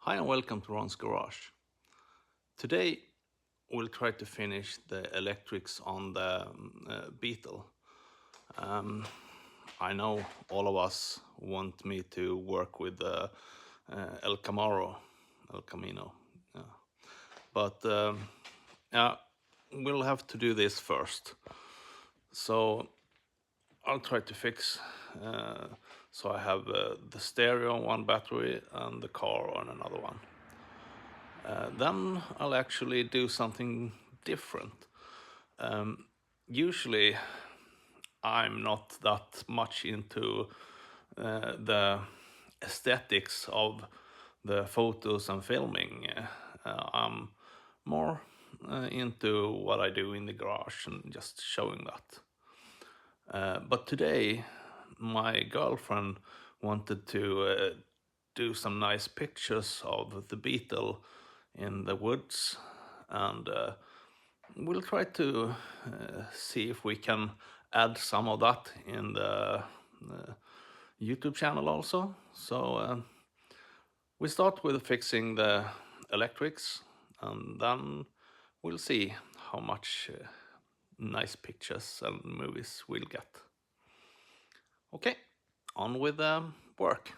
Hi and welcome to Ron's Garage. Today we'll try to finish the electrics on the Beetle. I know all of us want me to work with the El Camino, but yeah, we'll have to do this first. So I'll try to fix. So I have the stereo on one battery and the car on another one. Then I'll actually do something different. Usually I'm not that much into the aesthetics of the photos and filming. I'm more into what I do in the garage and just showing that. But today my girlfriend wanted to do some nice pictures of the Beetle in the woods, and we'll try to see if we can add some of that in the YouTube channel also. So we start with fixing the electrics, and then we'll see how much nice pictures and movies we'll get. Okay, on with the work.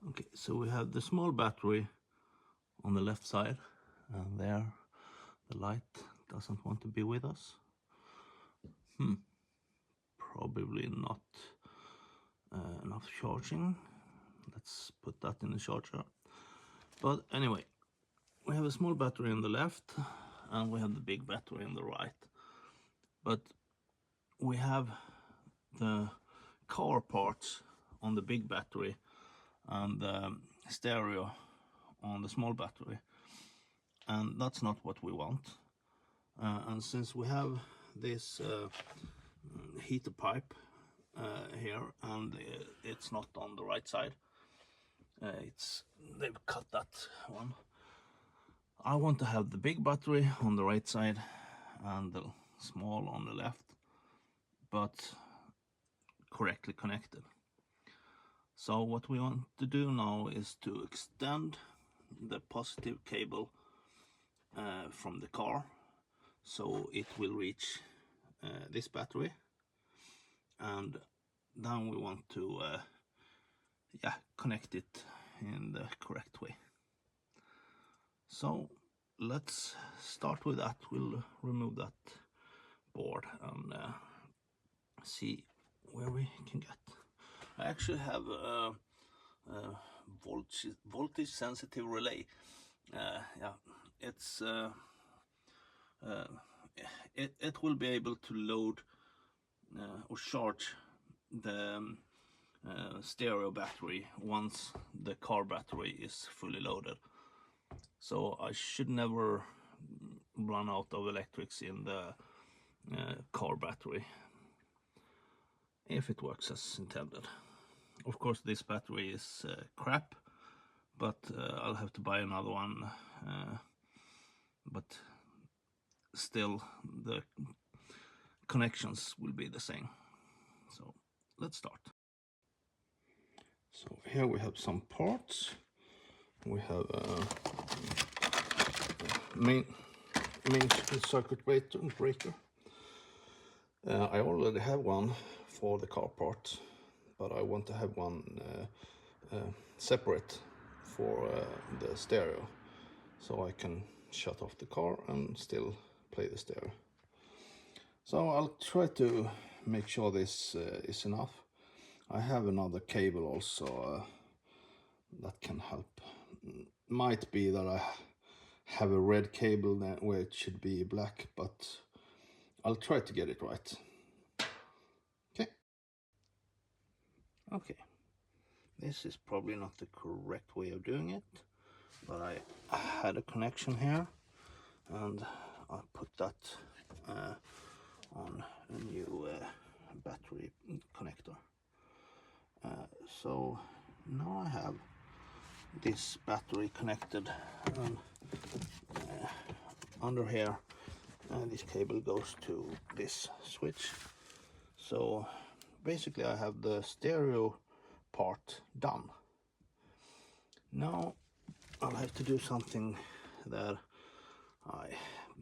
Okay, so we have the small battery on the left side, and there the light doesn't want to be with us. Probably not enough charging. Let's put that in the charger. But anyway, we have a small battery on the left and we have the big battery on the right. But we have the car parts on the big battery and the stereo on the small battery, and that's not what we want. And since we have this heater pipe here, and it's not on the right side, they've cut that one. I want to have the big battery on the right side and the small on the left, but correctly connected. So what we want to do now is to extend the positive cable from the car, so it will reach this battery, and then we want to connect it in the correct way. So let's start with that. We'll remove that board and see where we can get. I actually have a voltage sensitive relay. It will be able to load or charge the stereo battery once the car battery is fully loaded. So I should never run out of electrics in the car battery if it works as intended. Of course, this battery is crap, but I'll have to buy another one. But still, the connections will be the same. So let's start. So here we have some parts. We have main circuit breaker. I already have one for the car part, but I want to have one separate for the stereo, so I can shut off the car and still play the stereo. So I'll try to make sure this is enough. I have another cable also that can help. Might be that I have a red cable where it should be black, but I'll try to get it right. Okay, this is probably not the correct way of doing it, but I had a connection here and I put that on a new battery. battery connector. So now I have this battery connected under here, and this cable goes to this switch. So basically I have the stereo part done. Now I'll have to do something that I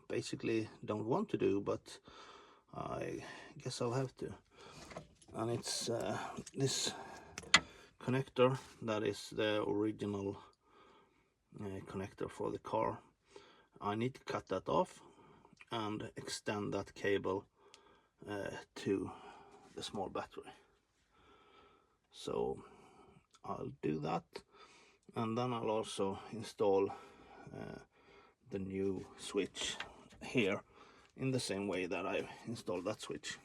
basically don't want to do, but I guess I'll have to. And it's this connector that is the original connector for the car. I need to cut that off and extend that cable to the small battery. So I'll do that, and then I'll also install the new switch here in the same way that I installed that switch.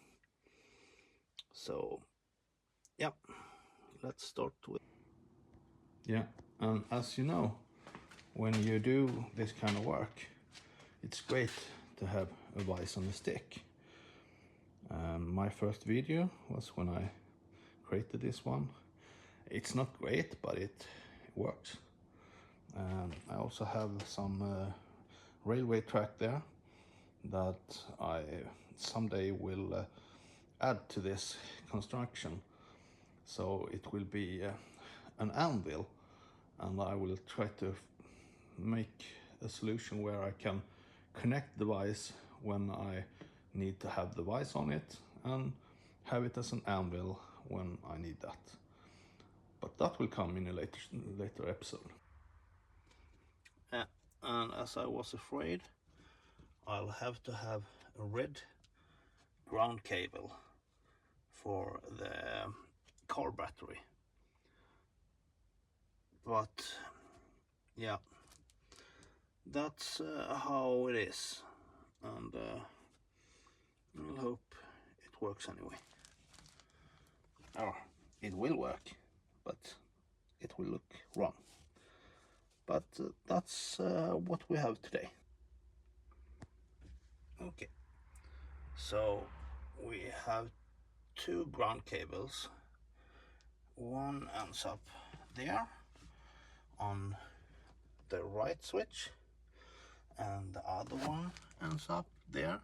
So yeah, let's start with. Yeah, and as you know, when you do this kind of work, it's great to have a vise on a stick. My first video was when I created this one. It's not great, but it works. I also have some railway track there that I someday will add to this construction. So it will be an anvil, and I will try to make a solution where I can connect the vise when I need to have the vise on it, and have it as an anvil when I need that. But that will come in a later episode. And as I was afraid, I'll have to have a red ground cable for the car battery. But yeah, that's how it is, and I'll hope it works anyway. Or it will work, but it will look wrong. But that's what we have today. Okay, so we have two ground cables. One ends up there on the right switch, and the other one ends up there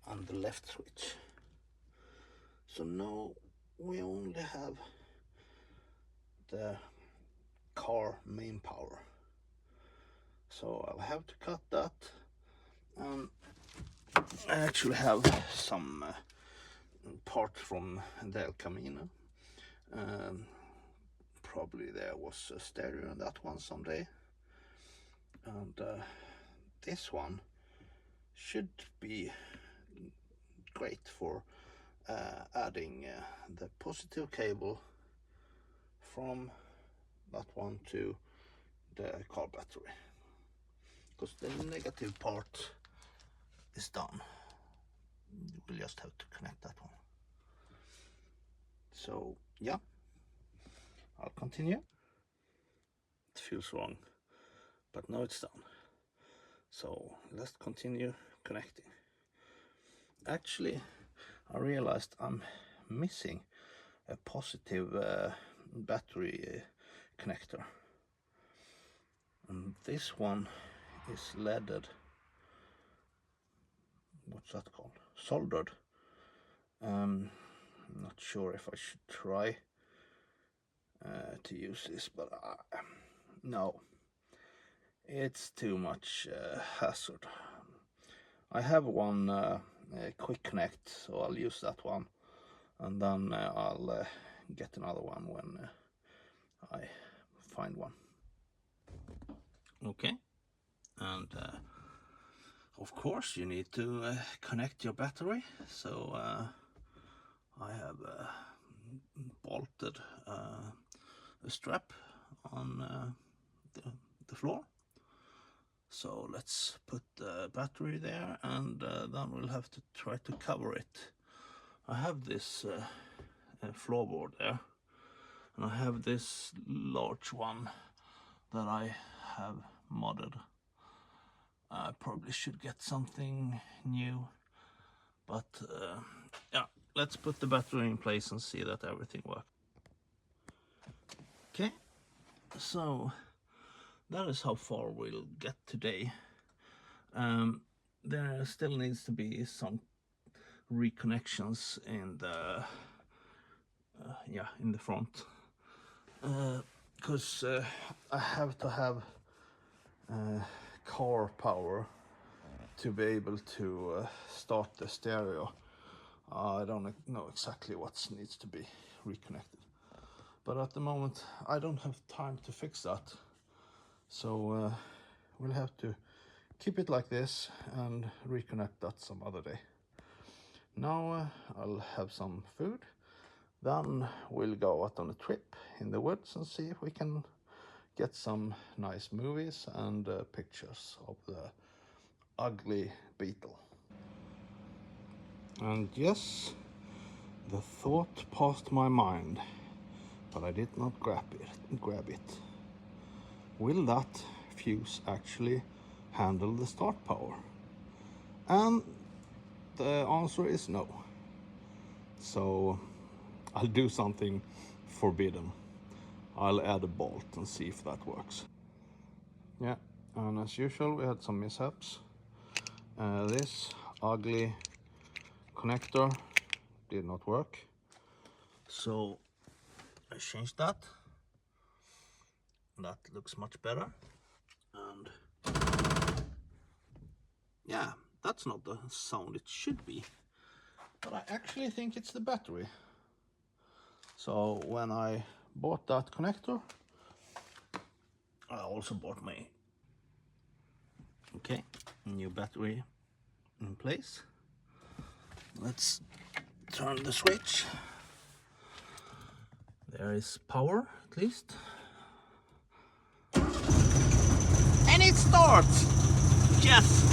on the left switch. So now we only have the car main power. So I'll have to cut that. I actually have some part from the El Camino. Probably there was a stereo in that one someday. And this one should be great for adding the positive cable from that one to the car battery, because the negative part is done. We'll just have to connect that one. So yeah, I'll continue. It feels wrong, but now it's done. So let's continue connecting. Actually, I realized I'm missing a positive battery connector, and this one is leaded. What's that called? Soldered. I'm not sure if I should try to use this, but no, it's too much hazard. I have one quick connect, so I'll use that one, and then I'll get another one when I find one. Okay, and of course you need to connect your battery, so I have bolted a strap on the floor. So let's put the battery there, and then we'll have to try to cover it. I have this floorboard there, and I have this large one that I have modded. I probably should get something new, but yeah, let's put the battery in place and see that everything works. Okay, so that is how far we'll get today. There still needs to be some reconnections in the in the front, because I have to have car power to be able to start the stereo. I don't know exactly what needs to be reconnected, but at the moment I don't have time to fix that, so we'll have to keep it like this and reconnect that some other day. Now I'll have some food, then we'll go out on a trip in the woods and see if we can get some nice movies and pictures of the ugly beetle. And yes, the thought passed my mind, but I did not grab it. Will that fuse actually handle the start power? And the answer is no. So I'll do something forbidden. I'll add a bolt and see if that works. Yeah, and as usual we had some mishaps. This ugly connector did not work, so I changed that. That looks much better, and yeah, that's not the sound it should be, but I actually think it's the battery. So when I bought that connector, I also bought my new battery in place. Let's turn the switch. There is power, at least. And it starts! Yes!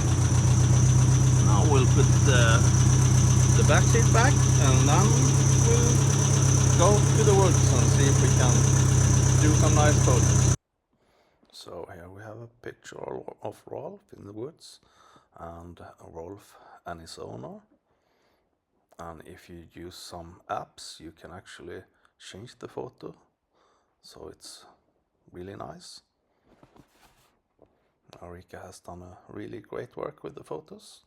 Now we'll put the back seat back, and then we'll go to the woods and see if we can do some nice photos. So here we have a picture of Rolf in the woods, and Rolf and his owner. And if you use some apps, you can actually change the photo, so it's really nice. Arika has done a really great work with the photos.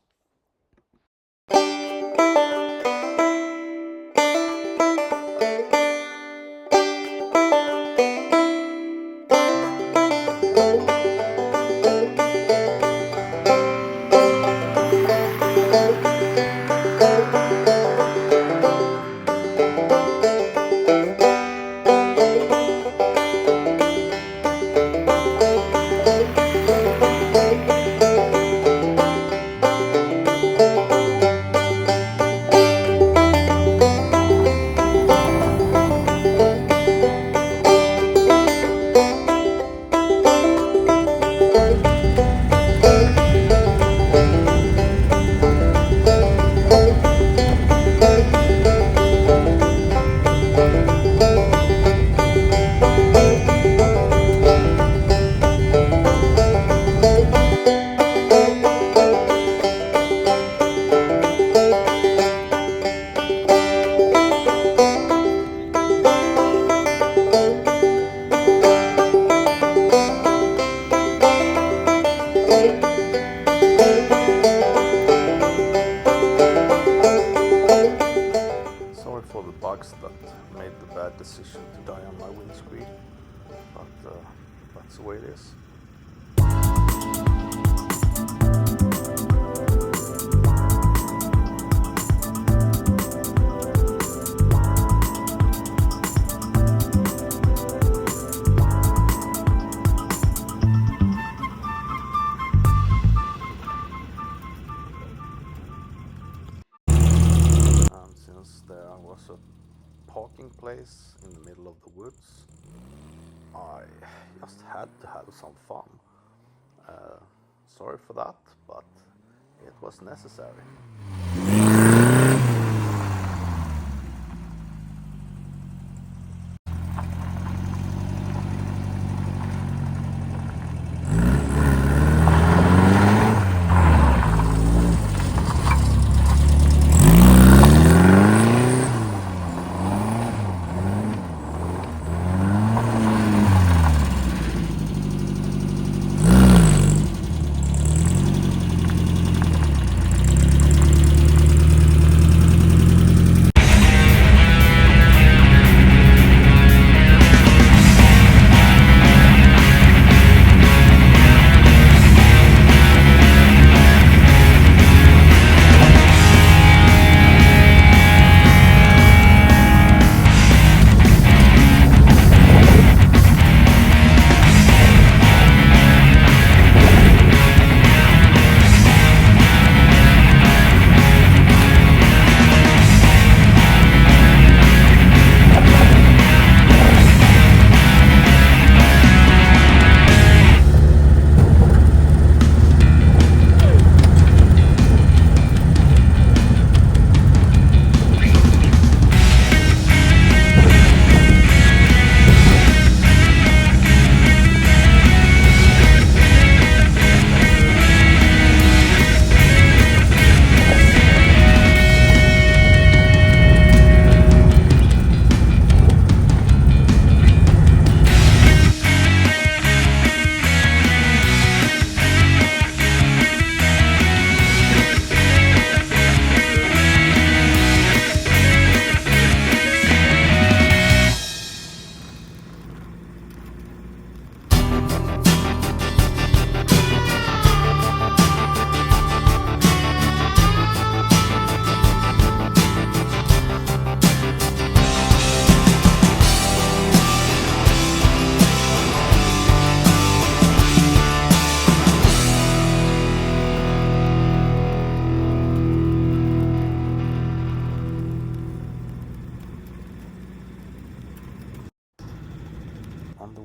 That made the bad decision to die on my windscreen, but that's the way it is. And since there was a parking place in the middle of the woods, I just had to have some fun. Sorry for that, but it was necessary.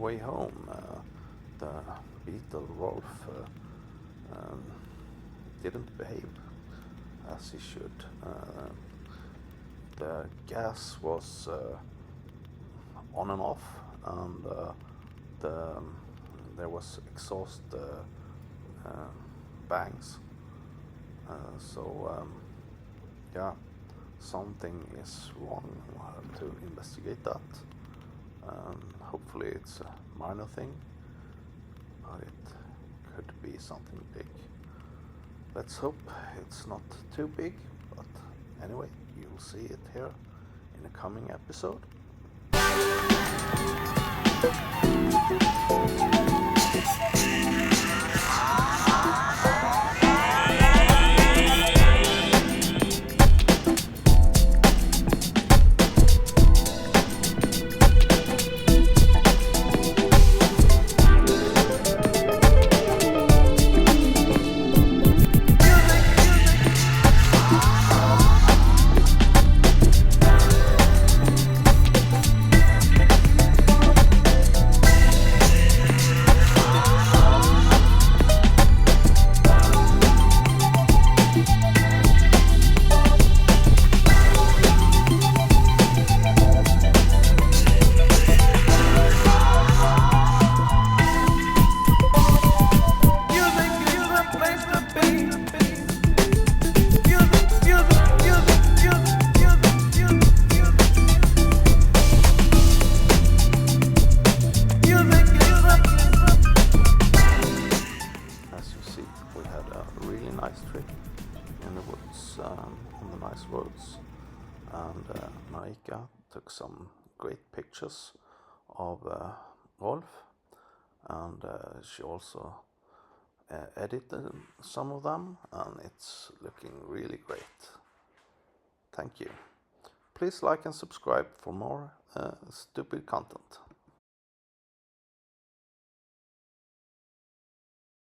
way home, the beetle Rolf didn't behave as he should. The gas was on and off, and there was exhaust bangs. So yeah, something is wrong. We'll have to investigate that. Hopefully it's a minor thing, but it could be something big. Let's hope it's not too big, but anyway, you'll see it here in a coming episode. Nice trip in the woods, on the nice roads, and Marika took some great pictures of Rolf, and she also edited some of them, and it's looking really great. Thank you. Please like and subscribe for more stupid content.